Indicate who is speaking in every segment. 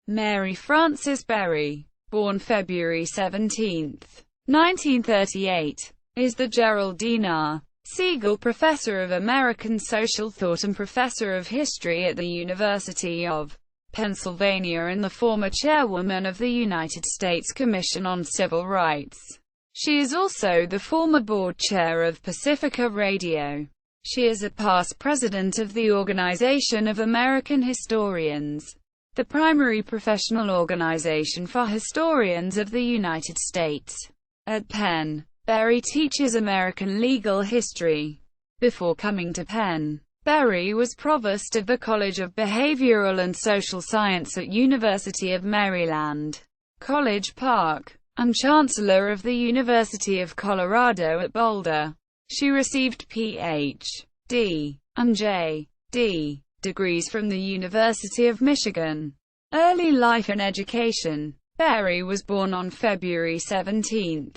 Speaker 1: Mary Frances Berry, born February 17, 1938, is the Geraldine R. Segal Professor of American Social Thought and Professor of History at the University of Pennsylvania and the former chairwoman of the United States Commission on Civil Rights. She is also the former board chair of Pacifica Radio. She is a past president of the Organization of American Historians, the primary professional organization for historians of the United States. At Penn, Berry teaches American legal history. Before coming to Penn, Berry was provost of the College of Behavioral and Social Science at University of Maryland, College Park, and chancellor of the University of Colorado at Boulder. She received Ph.D. and J.D. degrees from the University of Michigan. Early life and education. Berry was born on February 17,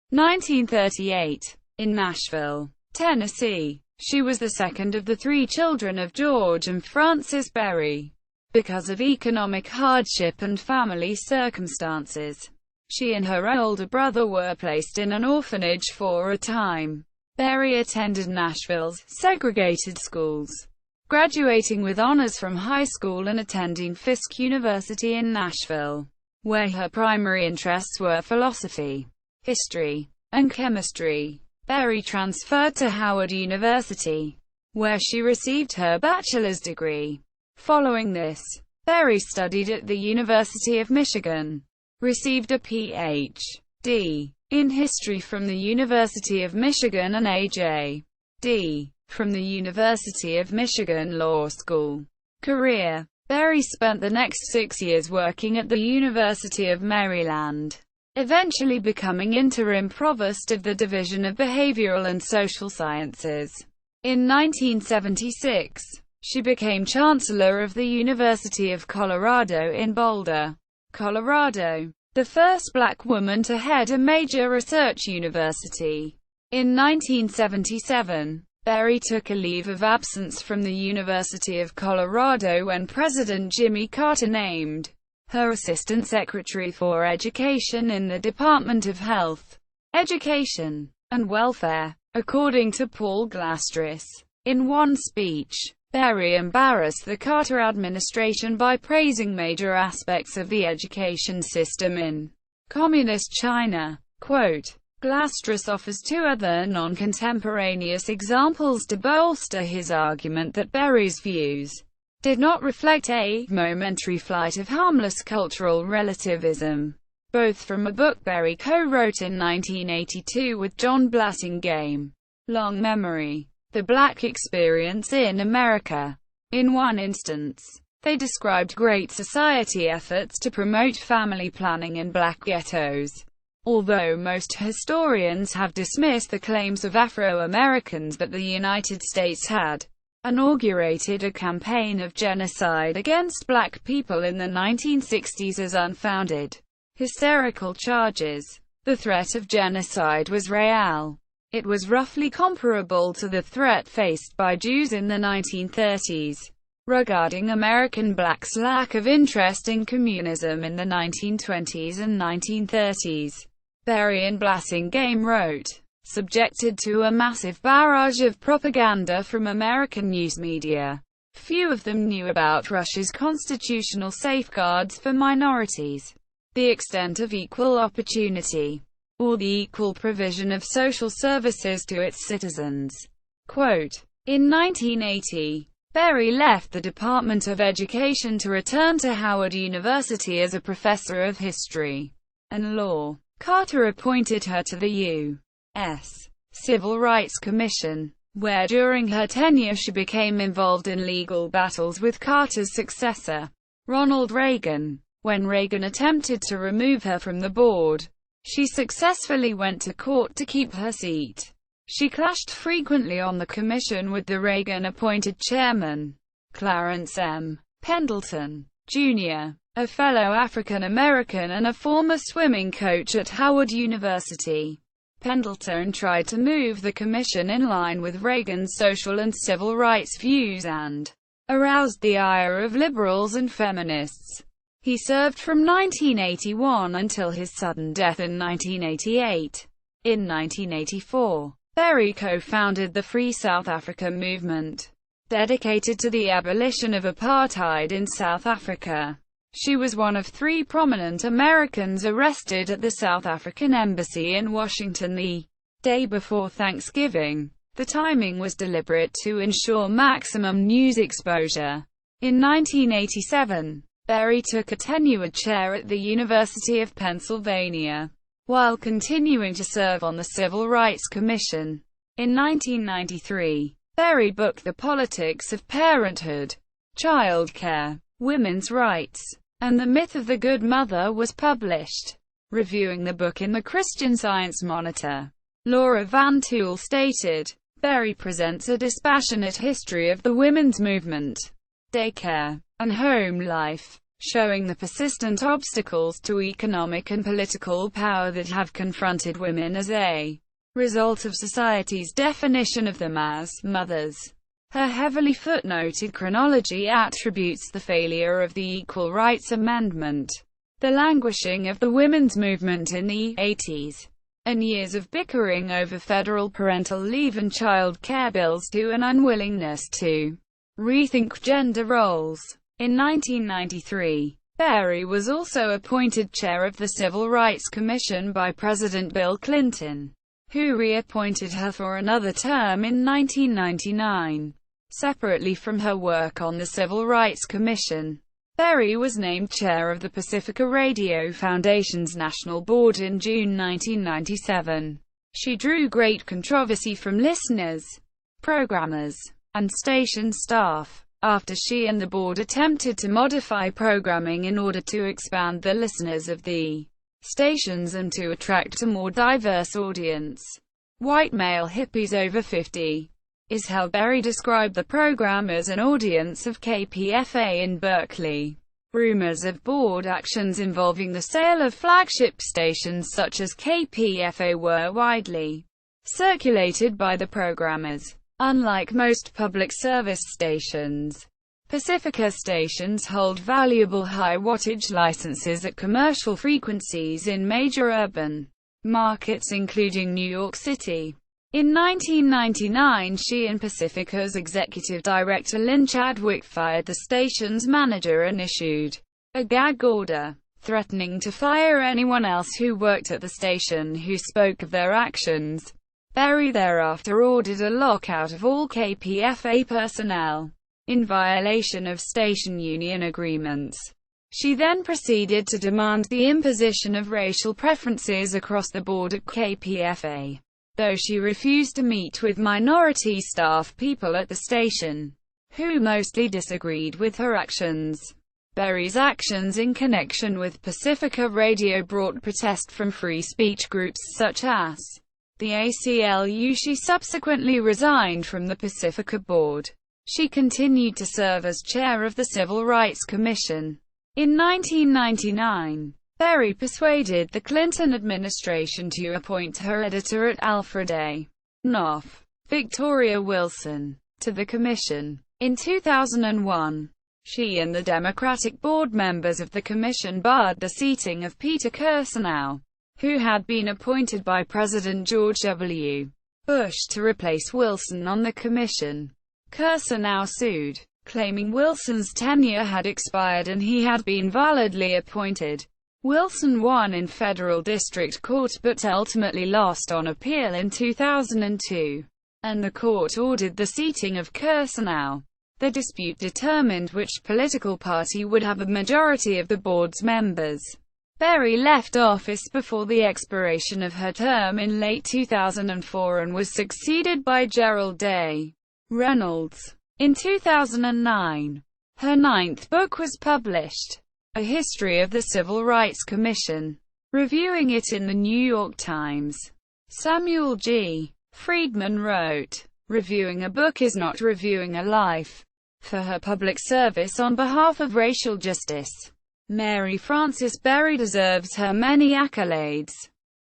Speaker 1: 1938, in Nashville, Tennessee. She was the second of the three children of George and Frances Berry. Because of economic hardship and family circumstances, she and her older brother were placed in an orphanage for a time. Berry attended Nashville's segregated schools, graduating with honors from high school and attending Fisk University in Nashville, where her primary interests were philosophy, history, and chemistry. Berry transferred to Howard University, where she received her bachelor's degree. Following this, Berry studied at the University of Michigan, received a Ph.D. in history from the University of Michigan and a J.D. from the University of Michigan Law School. Career. Berry spent the next 6 years working at the University of Maryland, eventually becoming interim provost of the Division of Behavioral and Social Sciences. In 1976, she became chancellor of the University of Colorado in Boulder, Colorado, the first black woman to head a major research university. In 1977, Berry took a leave of absence from the University of Colorado when President Jimmy Carter named her Assistant Secretary for Education in the Department of Health, Education, and Welfare, according to Paul Glastris. In one speech, Berry embarrassed the Carter administration by praising major aspects of the education system in Communist China. Quote, Glastris offers two other non-contemporaneous examples to bolster his argument that Berry's views did not reflect a momentary flight of harmless cultural relativism, both from a book Berry co-wrote in 1982 with John Blassingame, Long Memory: The Black Experience in America. In one instance, they described Great Society efforts to promote family planning in black ghettos. Although most historians have dismissed the claims of Afro-Americans that the United States had inaugurated a campaign of genocide against black people in the 1960s as unfounded, hysterical charges, the threat of genocide was real. It was roughly comparable to the threat faced by Jews in the 1930s. Regarding American blacks' lack of interest in communism in the 1920s and 1930s, Berry and Blassingame wrote, subjected to a massive barrage of propaganda from American news media, few of them knew about Russia's constitutional safeguards for minorities, the extent of equal opportunity, or the equal provision of social services to its citizens. Quote, in 1980, Berry left the Department of Education to return to Howard University as a professor of history and law. Carter appointed her to the U.S. Civil Rights Commission, where during her tenure she became involved in legal battles with Carter's successor, Ronald Reagan. When Reagan attempted to remove her from the board, she successfully went to court to keep her seat. She clashed frequently on the commission with the Reagan-appointed chairman, Clarence M. Pendleton, Jr., a fellow African-American and a former swimming coach at Howard University. Pendleton tried to move the commission in line with Reagan's social and civil rights views and aroused the ire of liberals and feminists. He served from 1981 until his sudden death in 1988. In 1984, Berry co-founded the Free South Africa movement, dedicated to the abolition of apartheid in South Africa. She was one of 3 prominent Americans arrested at the South African Embassy in Washington the day before Thanksgiving. The timing was deliberate to ensure maximum news exposure. In 1987, Berry took a tenured chair at the University of Pennsylvania, while continuing to serve on the Civil Rights Commission. In 1993, Berry booked The Politics of Parenthood, Child Care, Women's Rights, and The Myth of the Good Mother was published. Reviewing the book in the Christian Science Monitor, Laura Van Tool stated, Berry presents a dispassionate history of the women's movement, daycare, and home life, showing the persistent obstacles to economic and political power that have confronted women as a result of society's definition of them as mothers. Her heavily footnoted chronology attributes the failure of the Equal Rights Amendment, the languishing of the women's movement in the 80s, and years of bickering over federal parental leave and child care bills to an unwillingness to rethink gender roles. In 1993, Berry was also appointed chair of the Civil Rights Commission by President Bill Clinton, who reappointed her for another term in 1999. Separately from her work on the Civil Rights Commission, Berry was named chair of the Pacifica Radio Foundation's National Board in June 1997. She drew great controversy from listeners, programmers, and station staff, after she and the board attempted to modify programming in order to expand the listeners of the stations and to attract a more diverse audience. White male hippies over 50 is how Berry described the program as an audience of KPFA in Berkeley. Rumors of board actions involving the sale of flagship stations such as KPFA were widely circulated by the programmers. Unlike most public service stations, Pacifica stations hold valuable high-wattage licenses at commercial frequencies in major urban markets including New York City. In 1999, she and Pacifica's executive director Lynn Chadwick fired the station's manager and issued a gag order, threatening to fire anyone else who worked at the station who spoke of their actions. Berry thereafter ordered a lockout of all KPFA personnel, in violation of station union agreements. She then proceeded to demand the imposition of racial preferences across the board at KPFA, though she refused to meet with minority staff people at the station, who mostly disagreed with her actions. Berry's actions in connection with Pacifica Radio brought protest from free speech groups such as the ACLU. She subsequently resigned from the Pacifica board. She continued to serve as chair of the Civil Rights Commission. In 1999, Berry persuaded the Clinton administration to appoint her editor at Alfred A. Knopf, Victoria Wilson, to the commission. In 2001, she and the Democratic board members of the commission barred the seating of Peter Kirsanow, who had been appointed by President George W. Bush to replace Wilson on the commission. Kirsanow sued, claiming Wilson's tenure had expired and he had been validly appointed. Wilson won in federal district court but ultimately lost on appeal in 2002, and the court ordered the seating of Kirsanow. The dispute determined which political party would have a majority of the board's members. Berry left office before the expiration of her term in late 2004 and was succeeded by Gerald A. Reynolds. In 2009, her 9th book was published, A History of the Civil Rights Commission. Reviewing it in the New York Times, Samuel G. Friedman wrote, "Reviewing a book is not reviewing a life." For her public service on behalf of racial justice, Mary Frances Berry deserves her many accolades.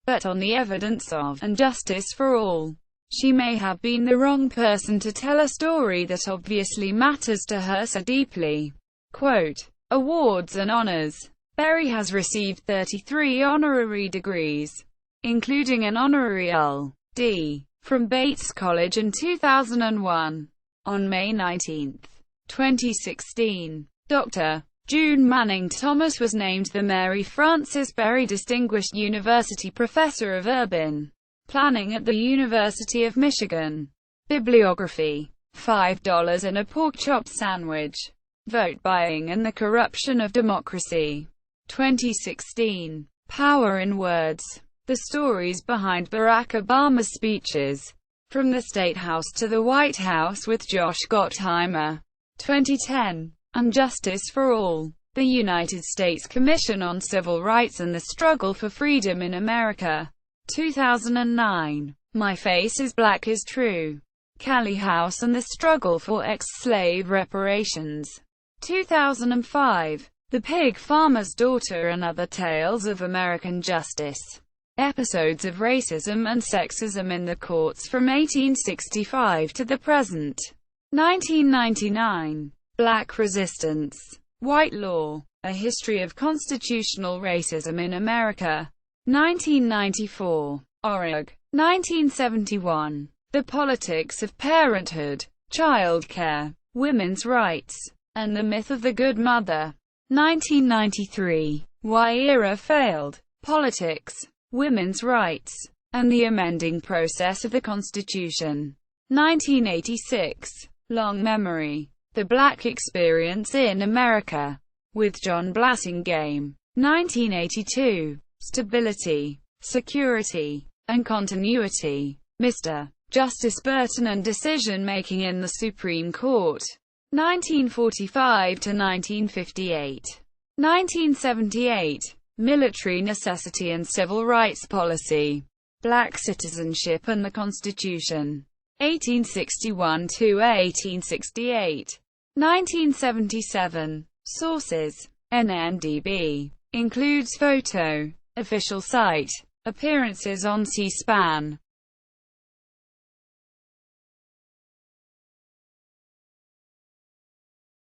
Speaker 1: But on the evidence of and justice for all, she may have been the wrong person to tell a story that obviously matters to her so deeply. Quote, Awards and honors. Berry has received 33 honorary degrees, including an honorary L.D. from Bates College in 2001. On May 19, 2016, Dr. June Manning Thomas was named the Mary Frances Berry Distinguished University Professor of Urban Planning at the University of Michigan. Bibliography. $5 and a pork chop sandwich. Vote buying and the corruption of democracy. 2016. Power in Words. The stories behind Barack Obama's speeches. From the State House to the White House with Josh Gottheimer. 2010. And Justice for All. The United States Commission on Civil Rights and the Struggle for Freedom in America. 2009. My Face is Black is True. Callie House and the Struggle for Ex-Slave Reparations. 2005. The Pig Farmer's Daughter and Other Tales of American Justice. Episodes of racism and sexism in the courts from 1865 to the present. 1999. Black Resistance. White Law. A History of Constitutional Racism in America. 1994. Org. 1971. The Politics of Parenthood, Child Care, Women's Rights, and the Myth of the Good Mother. 1993. Why Era Failed, Politics, Women's Rights, and the Amending Process of the Constitution. 1986. Long Memory, The Black Experience in America, with John Blassingame. 1982. Stability, Security, and Continuity, Mr. Justice Burton and Decision-Making in the Supreme Court. 1945 to 1958. 1978. Military Necessity and Civil Rights Policy. Black Citizenship and the Constitution. 1861 to 1868. 1977. Sources. NNDB. Includes photo. Official site. Appearances on C-SPAN.